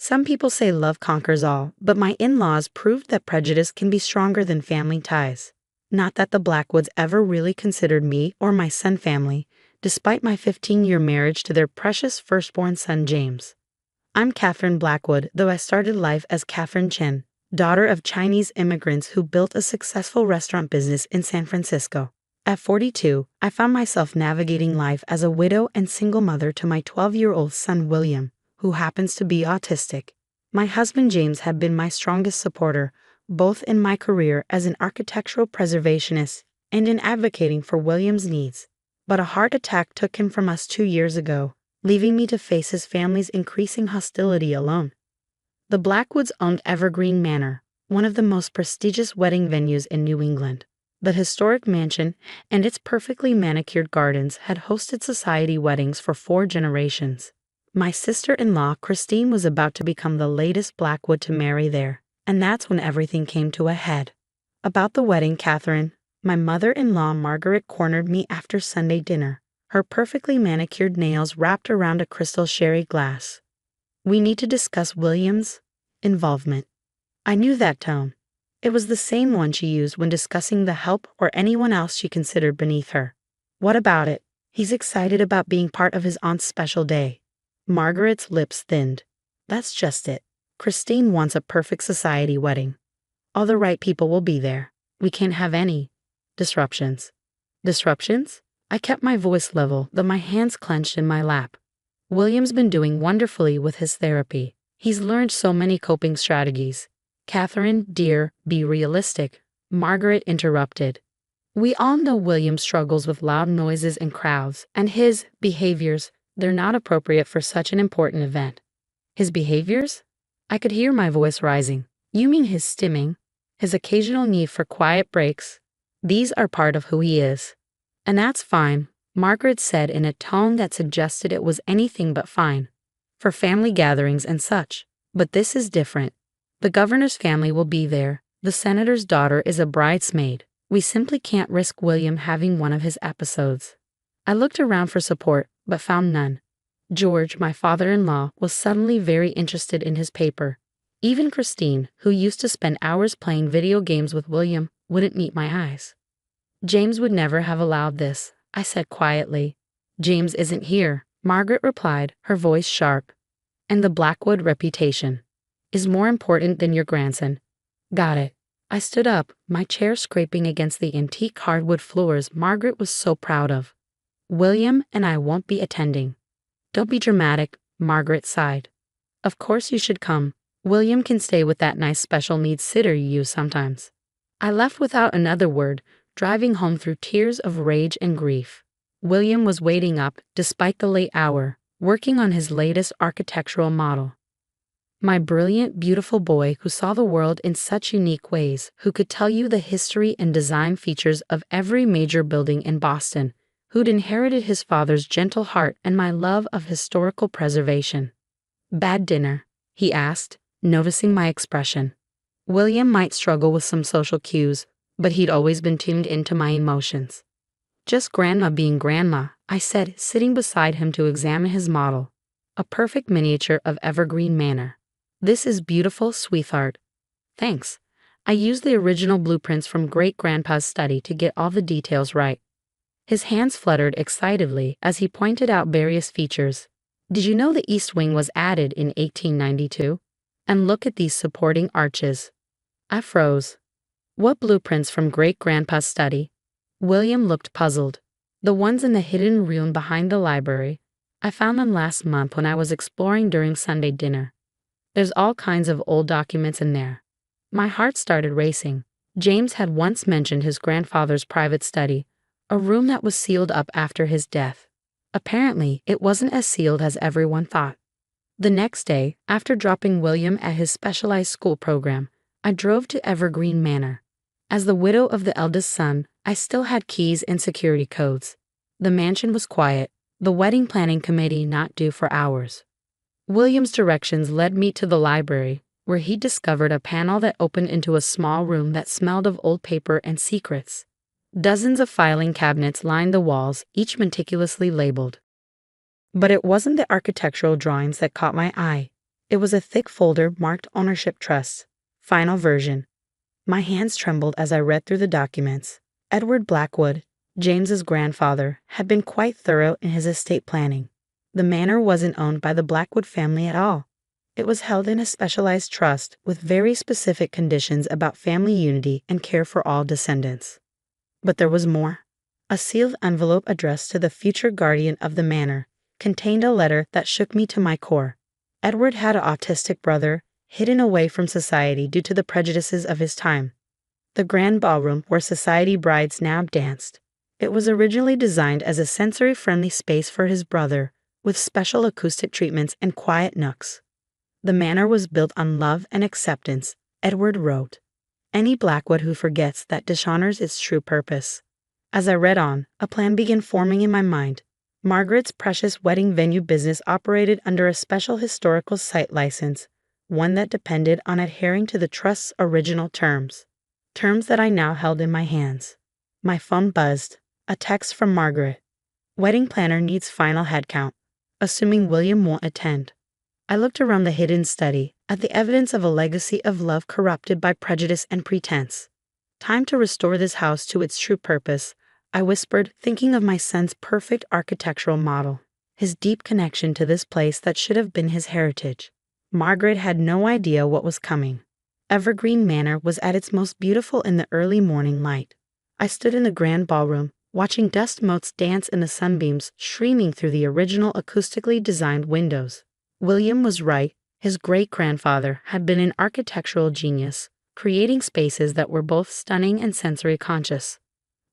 Some people say love conquers all, but my in-laws proved that prejudice can be stronger than family ties. Not that the Blackwoods ever really considered me or my son family, despite my 15-year marriage to their precious firstborn son James. I'm Catherine Blackwood, though I started life as Catherine Chen, daughter of Chinese immigrants who built a successful restaurant business in San Francisco. At 42, I found myself navigating life as a widow and single mother to my 12-year-old son William, who happens to be autistic. My husband James had been my strongest supporter, both in my career as an architectural preservationist and in advocating for William's needs. But a heart attack took him from us 2 years ago, leaving me to face his family's increasing hostility alone. The Blackwoods owned Evergreen Manor, one of the most prestigious wedding venues in New England. The historic mansion and its perfectly manicured gardens had hosted society weddings for 4 generations. My sister-in-law, Christine, was about to become the latest Blackwood to marry there, and that's when everything came to a head. About the wedding, Catherine, my mother-in-law Margaret cornered me after Sunday dinner, her perfectly manicured nails wrapped around a crystal sherry glass. "We need to discuss William's involvement." I knew that tone. It was the same one she used when discussing the help or anyone else she considered beneath her. "What about it? He's excited about being part of his aunt's special day." Margaret's lips thinned. "That's just it. Christine wants a perfect society wedding. All the right people will be there. We can't have any disruptions." Disruptions? I kept my voice level, though my hands clenched in my lap. "William's been doing wonderfully with his therapy. He's learned so many coping strategies." "Catherine, dear, be realistic," Margaret interrupted. "We all know William struggles with loud noises and crowds, and his behaviors, they're not appropriate for such an important event." "His behaviors?" I could hear my voice rising. "You mean his stimming, his occasional need for quiet breaks? These are part of who he is." "And that's fine," Margaret said in a tone that suggested it was anything but fine, "for family gatherings and such. But this is different. The governor's family will be there. The senator's daughter is a bridesmaid. We simply can't risk William having one of his episodes." I looked around for support, but found none. George, my father-in-law, was suddenly very interested in his paper. Even Christine, who used to spend hours playing video games with William, wouldn't meet my eyes. "James would never have allowed this," I said quietly. "James isn't here," Margaret replied, her voice sharp. "And the Blackwood reputation is more important than your grandson." "Got it." I stood up, my chair scraping against the antique hardwood floors Margaret was so proud of. "William and I won't be attending." "Don't be dramatic," Margaret sighed. "Of course you should come. William can stay with that nice special needs sitter you use sometimes." I left without another word, driving home through tears of rage and grief. William was waiting up, despite the late hour, working on his latest architectural model. My brilliant, beautiful boy who saw the world in such unique ways, who could tell you the history and design features of every major building in Boston, who'd inherited his father's gentle heart and my love of historical preservation. "Bad dinner?" he asked, noticing my expression. William might struggle with some social cues, but he'd always been tuned into my emotions. "Just Grandma being Grandma," I said, sitting beside him to examine his model. "A perfect miniature of Evergreen Manor. This is beautiful, sweetheart." "Thanks." I used the original blueprints from Great-Grandpa's study to get all the details right. His hands fluttered excitedly as he pointed out various features. "Did you know the east wing was added in 1892? And look at these supporting arches." I froze. "What blueprints from Great-Grandpa's study?" William looked puzzled. "The ones in the hidden room behind the library. I found them last month when I was exploring during Sunday dinner. There's all kinds of old documents in there." My heart started racing. James had once mentioned his grandfather's private study, a room that was sealed up after his death. Apparently, it wasn't as sealed as everyone thought. The next day, after dropping William at his specialized school program, I drove to Evergreen Manor. As the widow of the eldest son, I still had keys and security codes. The mansion was quiet, the wedding planning committee not due for hours. William's directions led me to the library, where he discovered a panel that opened into a small room that smelled of old paper and secrets. Dozens of filing cabinets lined the walls, each meticulously labeled. But it wasn't the architectural drawings that caught my eye. It was a thick folder marked Ownership Trust. Final version. My hands trembled as I read through the documents. Edward Blackwood, James's grandfather, had been quite thorough in his estate planning. The manor wasn't owned by the Blackwood family at all. It was held in a specialized trust with very specific conditions about family unity and care for all descendants. But there was more. A sealed envelope addressed to the future guardian of the manor contained a letter that shook me to my core. Edward had an autistic brother, hidden away from society due to the prejudices of his time. The grand ballroom where society brides now danced. It was originally designed as a sensory-friendly space for his brother, with special acoustic treatments and quiet nooks. The manor was built on love and acceptance, Edward wrote. Any Blackwood who forgets that dishonors its true purpose. As I read on, a plan began forming in my mind. Margaret's precious wedding venue business operated under a special historical site license, one that depended on adhering to the trust's original terms. Terms that I now held in my hands. My phone buzzed. A text from Margaret. Wedding planner needs final headcount, assuming William won't attend. I looked around the hidden study at the evidence of a legacy of love corrupted by prejudice and pretense. Time to restore this house to its true purpose, I whispered, thinking of my son's perfect architectural model, his deep connection to this place that should have been his heritage. Margaret had no idea what was coming. Evergreen Manor was at its most beautiful in the early morning light. I stood in the grand ballroom, watching dust motes dance in the sunbeams streaming through the original acoustically designed windows. William was right. His great-grandfather had been an architectural genius, creating spaces that were both stunning and sensory-conscious.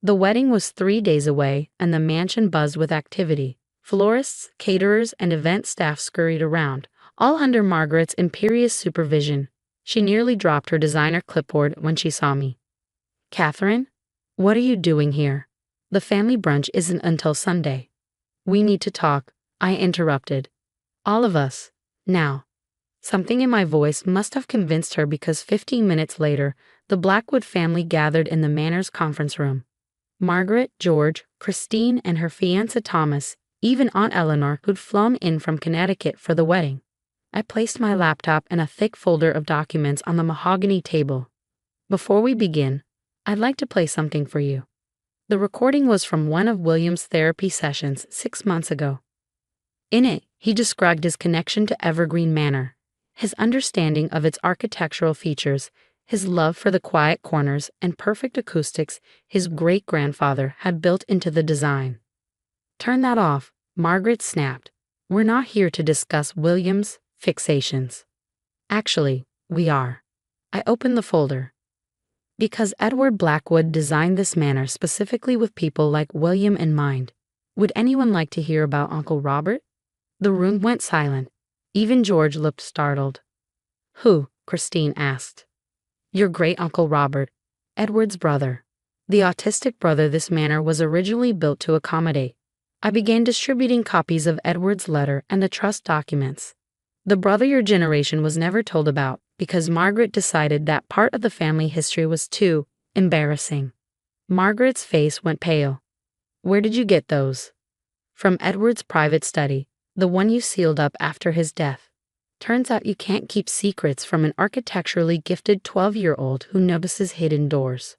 The wedding was 3 days away, and the mansion buzzed with activity. Florists, caterers, and event staff scurried around, all under Margaret's imperious supervision. She nearly dropped her designer clipboard when she saw me. "Catherine, what are you doing here? The family brunch isn't until Sunday." "We need to talk," I interrupted. "All of us. Now." Something in my voice must have convinced her because 15 minutes later, the Blackwood family gathered in the manor's conference room. Margaret, George, Christine, and her fiancé Thomas, even Aunt Eleanor, who'd flown in from Connecticut for the wedding. I placed my laptop and a thick folder of documents on the mahogany table. "Before we begin, I'd like to play something for you." The recording was from one of William's therapy sessions 6 months ago. In it, he described his connection to Evergreen Manor, his understanding of its architectural features, his love for the quiet corners and perfect acoustics his great-grandfather had built into the design. "Turn that off," Margaret snapped. "We're not here to discuss William's fixations." "Actually, we are." I opened the folder. "Because Edward Blackwood designed this manor specifically with people like William in mind. Would anyone like to hear about Uncle Robert?" The room went silent. Even George looked startled. "Who?" Christine asked. "Your great-uncle Robert, Edward's brother. The autistic brother this manor was originally built to accommodate." I began distributing copies of Edward's letter and the trust documents. "The brother your generation was never told about because Margaret decided that part of the family history was too embarrassing." Margaret's face went pale. "Where did you get those?" "From Edward's private study, the one you sealed up after his death. Turns out you can't keep secrets from an architecturally gifted 12-year-old who notices hidden doors."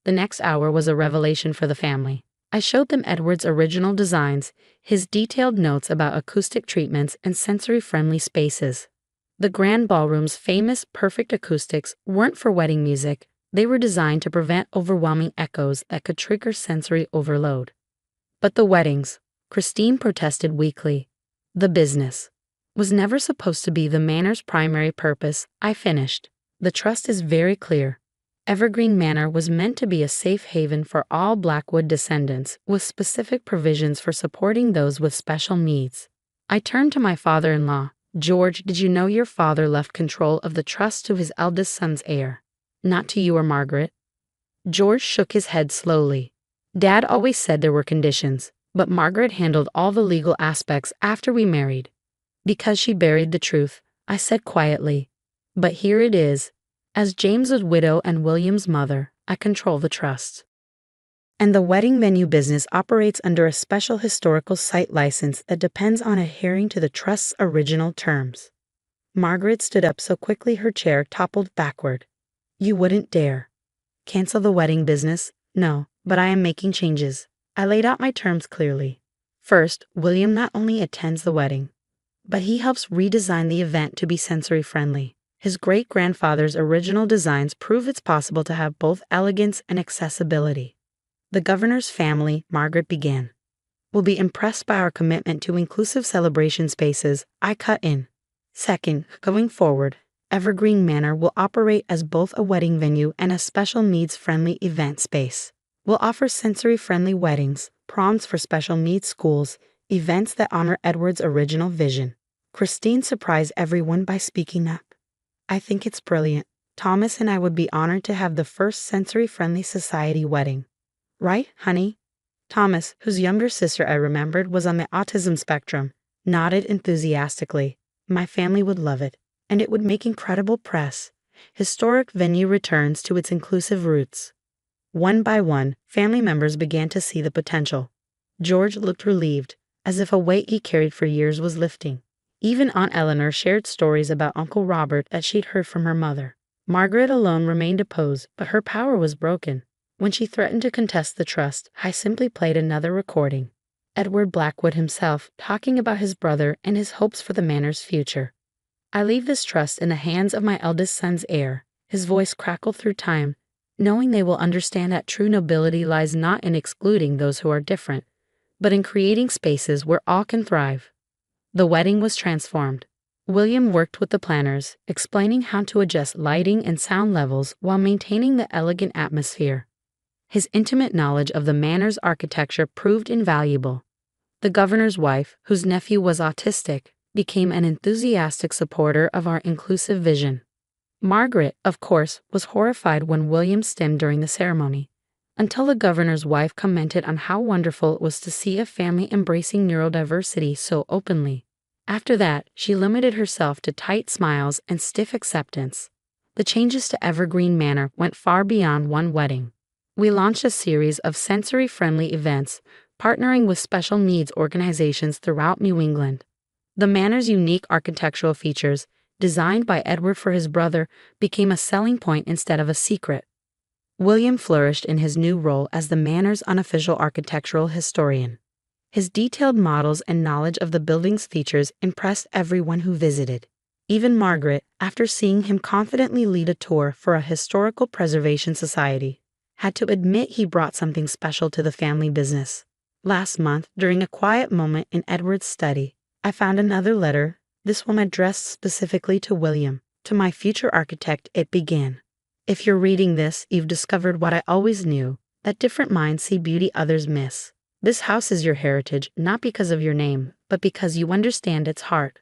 The next hour was a revelation for the family. I showed them Edward's original designs, his detailed notes about acoustic treatments and sensory-friendly spaces. The grand ballroom's famous perfect acoustics weren't for wedding music. They were designed to prevent overwhelming echoes that could trigger sensory overload. But the weddings, Christine protested weakly. "The business was never supposed to be the manor's primary purpose," I finished. "The trust is very clear. Evergreen Manor was meant to be a safe haven for all Blackwood descendants, with specific provisions for supporting those with special needs." I turned to my father-in-law. "George, did you know your father left control of the trust to his eldest son's heir, not to you or Margaret?" George shook his head slowly. "Dad always said there were conditions, but Margaret handled all the legal aspects after we married." "Because she buried the truth," I said quietly. "But here it is. As James's widow and William's mother, I control the trust. And the wedding venue business operates under a special historical site license that depends on adhering to the trust's original terms." Margaret stood up so quickly her chair toppled backward. You wouldn't dare. Cancel the wedding business? No, but I am making changes. I laid out my terms clearly. First, William not only attends the wedding, but he helps redesign the event to be sensory-friendly. His great-grandfather's original designs prove it's possible to have both elegance and accessibility. The governor's family, Margaret began, will be impressed by our commitment to inclusive celebration spaces. I cut in. Second, going forward, Evergreen Manor will operate as both a wedding venue and a special needs-friendly event space. We'll offer sensory-friendly weddings, proms for special needs schools, events that honor Edward's original vision. Christine surprised everyone by speaking up. I think it's brilliant. Thomas and I would be honored to have the first sensory-friendly society wedding. Right, honey? Thomas, whose younger sister I remembered was on the autism spectrum, nodded enthusiastically. My family would love it, and it would make incredible press. Historic venue returns to its inclusive roots. One by one, family members began to see the potential. George looked relieved, as if a weight he carried for years was lifting. Even Aunt Eleanor shared stories about Uncle Robert that she'd heard from her mother. Margaret alone remained opposed, but her power was broken. When she threatened to contest the trust, I simply played another recording. Edward Blackwood himself talking about his brother and his hopes for the manor's future. I leave this trust in the hands of my eldest son's heir. His voice crackled through time, knowing they will understand that true nobility lies not in excluding those who are different, but in creating spaces where all can thrive. The wedding was transformed. William worked with the planners, explaining how to adjust lighting and sound levels while maintaining the elegant atmosphere. His intimate knowledge of the manor's architecture proved invaluable. The governor's wife, whose nephew was autistic, became an enthusiastic supporter of our inclusive vision. Margaret, of course, was horrified when William stemmed during the ceremony, until the governor's wife commented on how wonderful it was to see a family embracing neurodiversity so openly. After that, she limited herself to tight smiles and stiff acceptance. The changes to Evergreen Manor went far beyond one wedding. We launched a series of sensory-friendly events, partnering with special needs organizations throughout New England. The manor's unique architectural features, designed by Edward for his brother, became a selling point instead of a secret. William flourished in his new role as the manor's unofficial architectural historian. His detailed models and knowledge of the building's features impressed everyone who visited. Even Margaret, after seeing him confidently lead a tour for a historical preservation society, had to admit he brought something special to the family business. Last month, during a quiet moment in Edward's study, I found another letter, this one addressed specifically to William. To my future architect, it began. If you're reading this, you've discovered what I always knew, that different minds see beauty others miss. This house is your heritage, not because of your name, but because you understand its heart.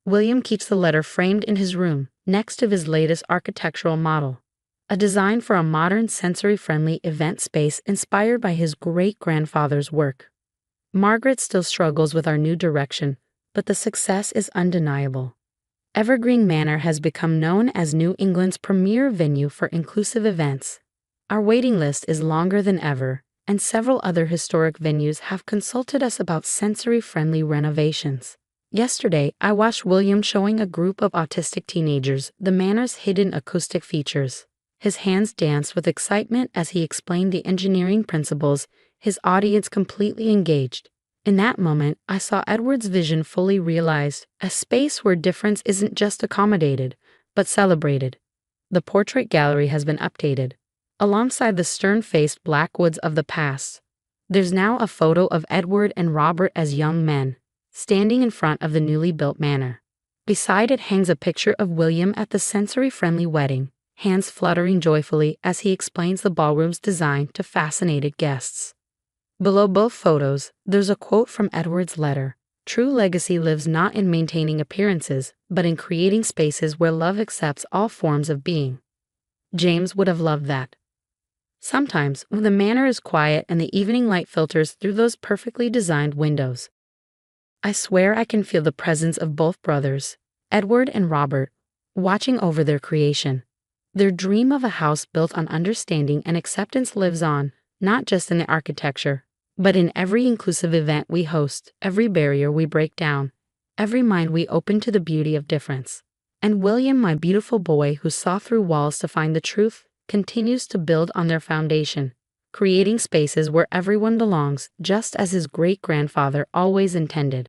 William keeps the letter framed in his room, next to his latest architectural model. A design for a modern sensory-friendly event space inspired by his great-grandfather's work. Margaret still struggles with our new direction, but the success is undeniable. Evergreen Manor has become known as New England's premier venue for inclusive events. Our waiting list is longer than ever, and several other historic venues have consulted us about sensory-friendly renovations. Yesterday, I watched William showing a group of autistic teenagers the manor's hidden acoustic features. His hands danced with excitement as he explained the engineering principles, his audience completely engaged. In that moment, I saw Edward's vision fully realized, a space where difference isn't just accommodated, but celebrated. The portrait gallery has been updated. Alongside the stern-faced Blackwoods of the past, there's now a photo of Edward and Robert as young men, standing in front of the newly built manor. Beside it hangs a picture of William at the sensory-friendly wedding, hands fluttering joyfully as he explains the ballroom's design to fascinated guests. Below both photos, there's a quote from Edward's letter. True legacy lives not in maintaining appearances, but in creating spaces where love accepts all forms of being. James would have loved that. Sometimes, when the manor is quiet and the evening light filters through those perfectly designed windows, I swear I can feel the presence of both brothers, Edward and Robert, watching over their creation. Their dream of a house built on understanding and acceptance lives on, not just in the architecture, but in every inclusive event we host, every barrier we break down, every mind we open to the beauty of difference. And William, my beautiful boy who saw through walls to find the truth, continues to build on their foundation, creating spaces where everyone belongs, just as his great-grandfather always intended.